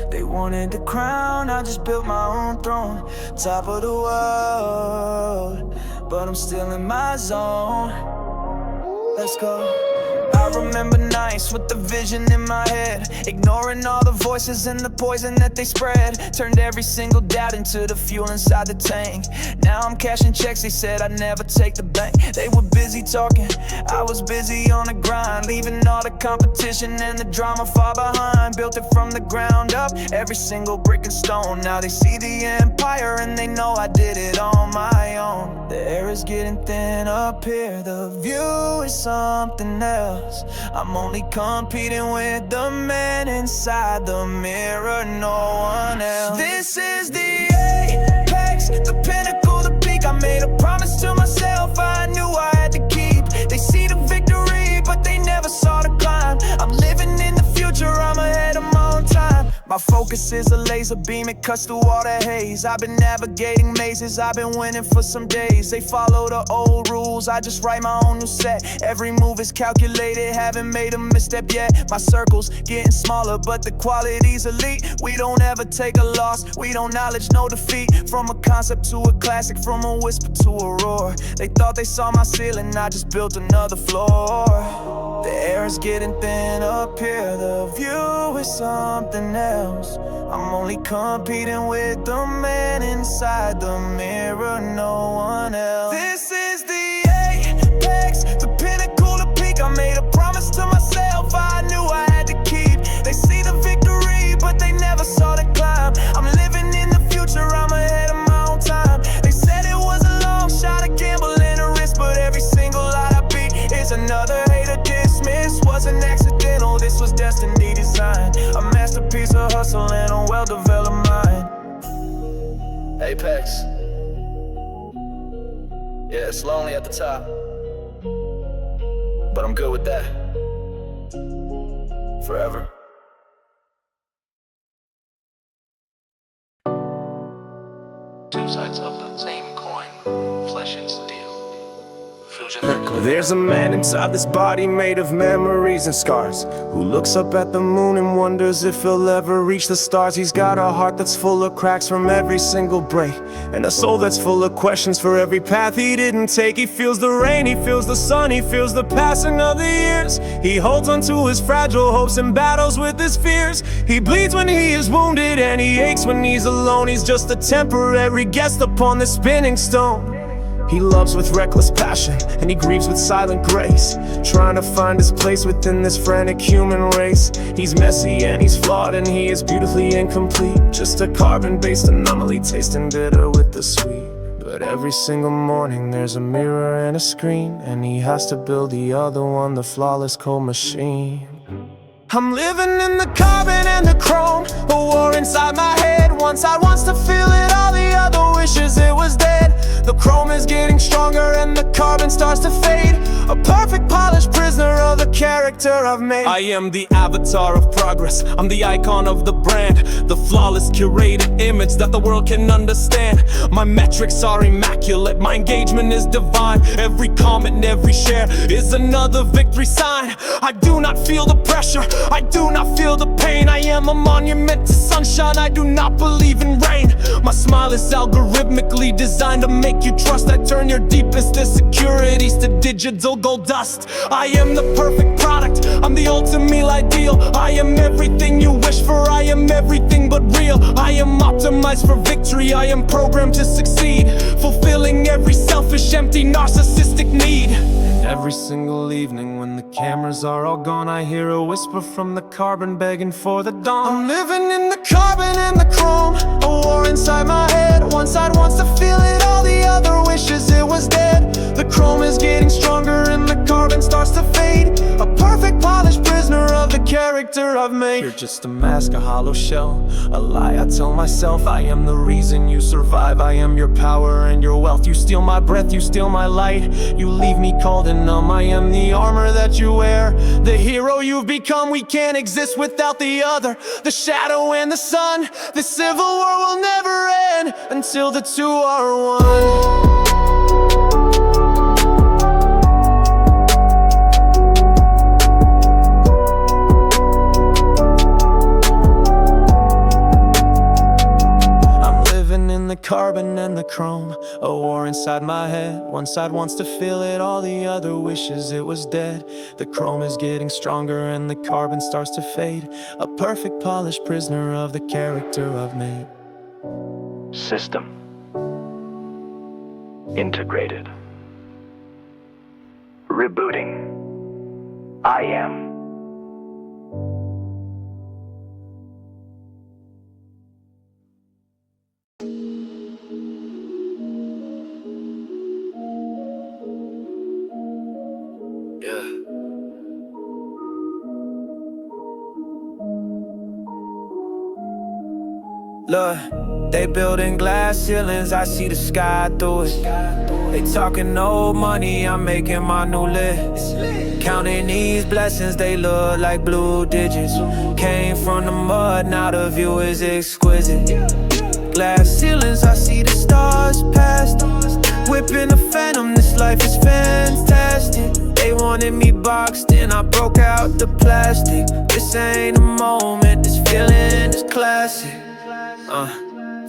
They wanted the crown, I just built my own throne. Top of the world, but I'm still in my zone. Let's go. I remember nights with the vision in my head, ignoring all the voices and the poison that they spread. Turned every single doubt into the fuel inside the tank. Now I'm cashing checks, they said I'd never take the bank. They were busy talking, I was busy on the grind, leaving all the competition and the drama far behind. Built it from the ground up, every single brick and stone. Now they see the empire and they know I did it on my own. The air is getting thin up here, the view is something else. I'm only competing with the man inside the mirror, no one else. This is the apex, the pinnacle, the peak. I made a promise to myself I knew I had to keep. They see the victory, but they never saw the climb. I'm living in the future, I'm ahead of my own time. My focus is a laser beam, it cuts through all the haze. I've been navigating mazes, I've been winning for some days. They follow the old rules, I just write my own new set. Every move is calculated, haven't made a misstep yet. My circle's getting smaller, but the quality's elite. We don't ever take a loss, we don't acknowledge no defeat. From a concept to a classic, from a whisper to a roar. They thought they saw my ceiling, I just built another floor. The air is getting thin up here, the view is something else. I'm only competing with the man inside the mirror, no one else. This is the apex, the pinnacle, the peak. I made a promise to myself I knew I had to keep. They see the victory, but they never saw the climb. I'm living in the future, I'm ahead of my own time. They said it was a long shot, a gamble and a risk, but every single lot I beat is another hater dismissed. Wasn't accidental, this was destiny designed. A masterpiece of hustle and a well-developed mind. Apex. Yeah, it's lonely at the top, but I'm good with that. Forever. Two sides of the same coin, flesh and steel. There's a man inside this body made of memories and scars, who looks up at the moon and wonders if he'll ever reach the stars. He's got a heart that's full of cracks from every single break, and a soul that's full of questions for every path he didn't take. He feels the rain, he feels the sun, he feels the passing of the years. He holds on to his fragile hopes and battles with his fears. He bleeds when he is wounded and he aches when he's alone. He's just a temporary guest upon the spinning stone. He loves with reckless passion, and he grieves with silent grace, trying to find his place within this frantic human race. He's messy and he's flawed and he is beautifully incomplete, just a carbon-based anomaly, tasting bitter with the sweet. But every single morning there's a mirror and a screen, and he has to build the other one, the flawless cold machine. I'm living in the carbon and the chrome, a war inside my head. One side wants to feel it, all the other wishes it was dead. The chrome is getting stronger and the carbon starts to fade. A perfect polished prisoner of the character I've made. I am the avatar of progress, I'm the icon of the brand, the flawless curated image that the world can understand. My metrics are immaculate, my engagement is divine. Every comment and every share is another victory sign. I do not feel the pressure, I do not feel the pain. I am a monument to sunshine, I do not believe in rain. My smile is algorithmically designed to make you trust. I turn your deepest insecurities to digital gold dust. I am the perfect product, I'm the ultimate ideal. I am everything you wish for, I am everything but real. I am optimized for victory, I am programmed to succeed, fulfilling every selfish, empty, narcissistic need. Every single evening when the cameras are all gone, I hear a whisper from the carbon begging for the dawn. I'm living in the carbon and the chrome, a war inside my head. One side wants to feel it, all the other wishes it was dead. The chrome is getting stronger and the carbon starts to fade. A perfect polished prisoner of the character I've made. You're just a mask, a hollow shell, a lie I tell myself. I am the reason you survive, I am your power and your wealth. You steal my breath, you steal my light, you leave me cold and numb. I am the armor that you wear, the hero you've become. We can't exist without the other, the shadow and the sun. The civil war will never end until the two are one. carbon and the chrome. A war inside my head. One side wants to feel it, all the other wishes it was dead. The chrome is getting stronger and the carbon starts to fade. A perfect polished prisoner of the character I've made. System integrated. Rebooting. I am. Look, they building glass ceilings, I see the sky through it. They talking old money, I'm making my new list. Counting these blessings, they look like blue digits. Came from the mud, now the view is exquisite. Glass ceilings, I see the stars past. Whipping a phantom, this life is fantastic. They wanted me boxed in, I broke out the plastic. This ain't a moment, this feeling is classic.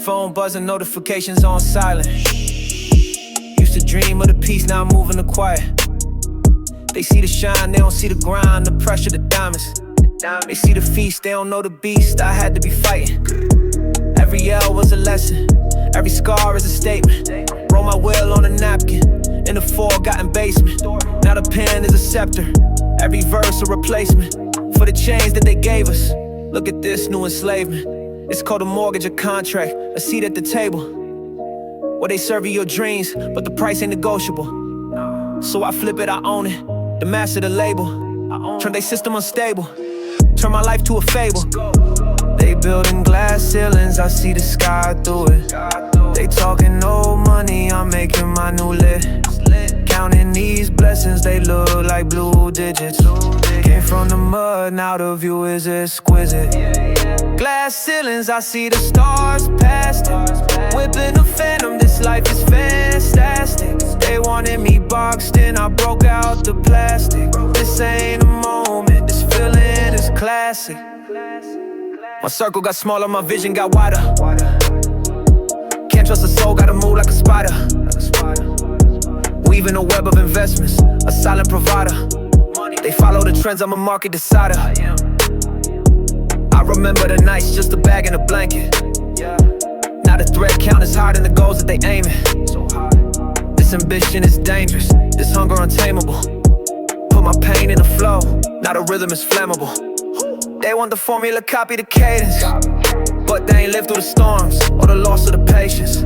Phone buzzing, notifications on silent. Used to dream of the peace, now I'm moving to quiet. They see the shine, they don't see the grind, the pressure, the diamonds. They see the feast, they don't know the beast, I had to be fighting. Every L was a lesson, every scar is a statement. Roll my will on a napkin, in the forgotten basement. Now the pen is a scepter, every verse a replacement for the chains that they gave us. Look at this new enslavement. It's called a mortgage, a contract, a seat at the table where they serve you your dreams, but the price ain't negotiable. So I flip it, I own it, the master, the label. Turn they system unstable, turn my life to a fable. They building glass ceilings, I see the sky through it. They talking old money, I'm making my new list. Counting these blessings, they look like blue digits. Came from the mud, now the view is exquisite. Glass ceilings, I see the stars past it. Whipping a phantom, this life is fantastic. They wanted me boxed in, I broke out the plastic. This ain't a moment, this feeling is classic. My circle got smaller, my vision got wider. Can't trust a soul, gotta move like a spider. Weaving a web of investments, a silent provider. They follow the trends, I'm a market decider. I remember the nights, just a bag and a blanket. Now the thread count is higher than the goals that they aiming. This ambition is dangerous, this hunger untamable. Put my pain in the flow, now the rhythm is flammable. They want the formula, copy the cadence, but they ain't lived through the storms or the loss of the patience.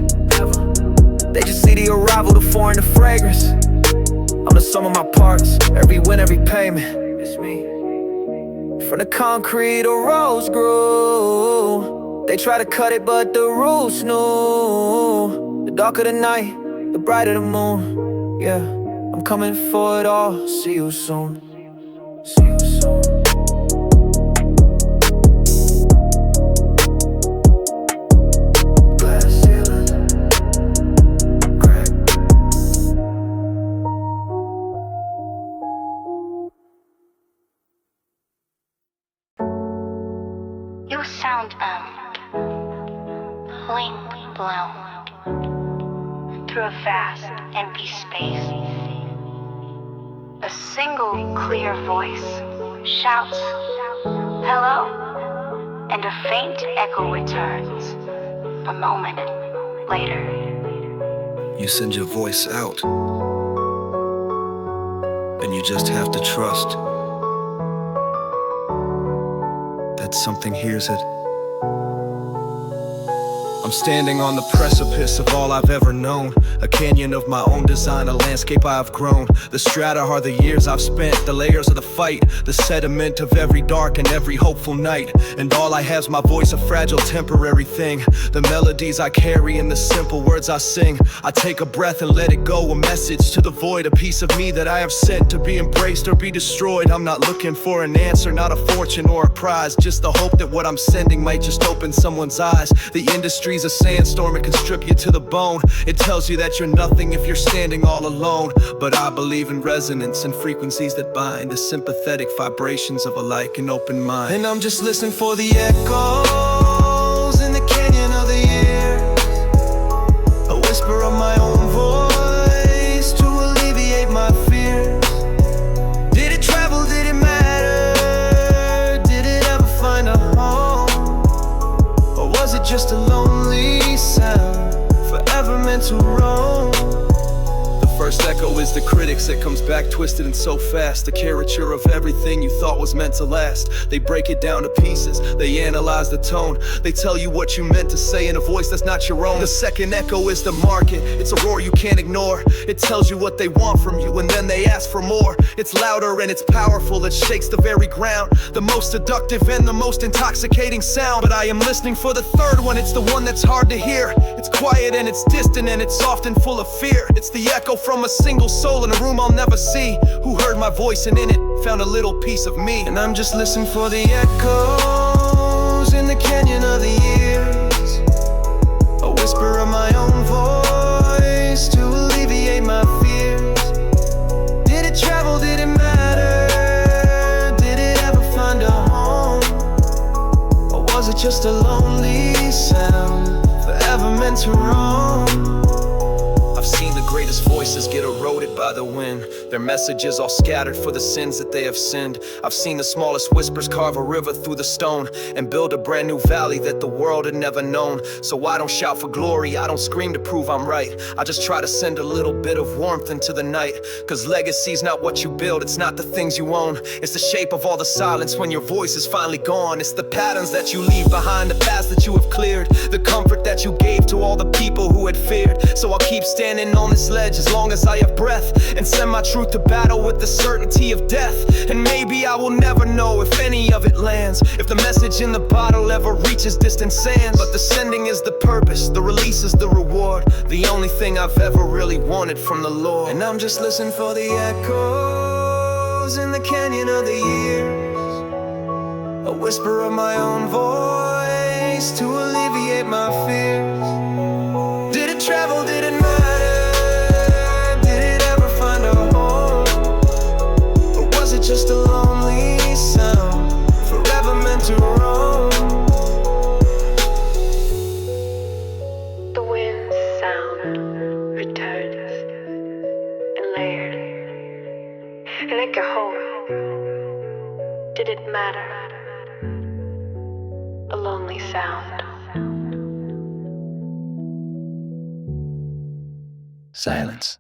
They just see the arrival, the foreign, the fragrance. I'm the sum of my parts, every win, every payment. It's me. From the concrete, the rose grew. They try to cut it, but the roots knew. The darker the night, the brighter the moon. Yeah, I'm coming for it all. See you soon. See you soon. You sound, wind blown through a vast, empty space. A single clear voice shouts, hello, and a faint echo returns. A moment later. You send your voice out, and you just have to trust that something hears it. I'm standing on the precipice of all I've ever known, a canyon of my own design, a landscape I've grown. The strata are the years I've spent, the layers of the fight, the sediment of every dark and every hopeful night. And all I have's my voice, a fragile temporary thing. The melodies I carry and the simple words I sing. I take a breath and let it go, a message to the void, a piece of me that I have sent to be embraced or be destroyed. I'm not looking for an answer, not a fortune or a prize, just the hope that what I'm sending might just open someone's eyes. The industry's a sandstorm, it can strip you to the bone. It tells you that you're nothing if you're standing all alone. But I believe in resonance and frequencies that bind, the sympathetic vibrations of a like and open mind. And I'm just listening for the echoes in the canyon of the year. echo is the critics that comes back twisted and so fast. The caricature of everything you thought was meant to last. They break it down to pieces, they analyze the tone. They tell you what you meant to say in a voice that's not your own. The second echo is the market, it's a roar you can't ignore. It tells you what they want from you and then they ask for more. It's louder and it's powerful, it shakes the very ground. The most seductive and the most intoxicating sound. But I am listening for the third one, it's the one that's hard to hear. It's quiet and it's distant and it's often full of fear. It's the echo from a single soul in a room I'll never see, who heard my voice and in it found a little piece of me. And I'm just listening for the echoes in the canyon of the years, a whisper of my own voice to alleviate my fears. Did it travel, did it matter? Did it ever find a home? Or was it just a lonely sound, forever meant to roam? I've seen the greatest voices get eroded by the wind, their messages all scattered for the sins that they have sinned. I've seen the smallest whispers carve a river through the stone and build a brand new valley that the world had never known. So I don't shout for glory, I don't scream to prove I'm right. I just try to send a little bit of warmth into the night. Cause legacy's not what you build, it's not the things you own. It's the shape of all the silence when your voice is finally gone. It's the patterns that you leave behind, the paths that you have cleared, the comfort that you gave to all the people who had feared. So I'll keep standing on this ledge as long as I have breath, and send my truth to battle with the certainty of death. And maybe I will never know if any of it lands, if the message in the bottle ever reaches distant sands. But the sending is the purpose, the release is the reward, the only thing I've ever really wanted from the Lord. And I'm just listening for the echoes in the canyon of the years, a whisper of my own voice to alleviate my fears. Did it travel, did it matter? Did it ever find a home? Or was it just a lonely sound, forever meant to roam? The wind's sound returns and layered and echo home. Did it matter? A lonely sound. Silence.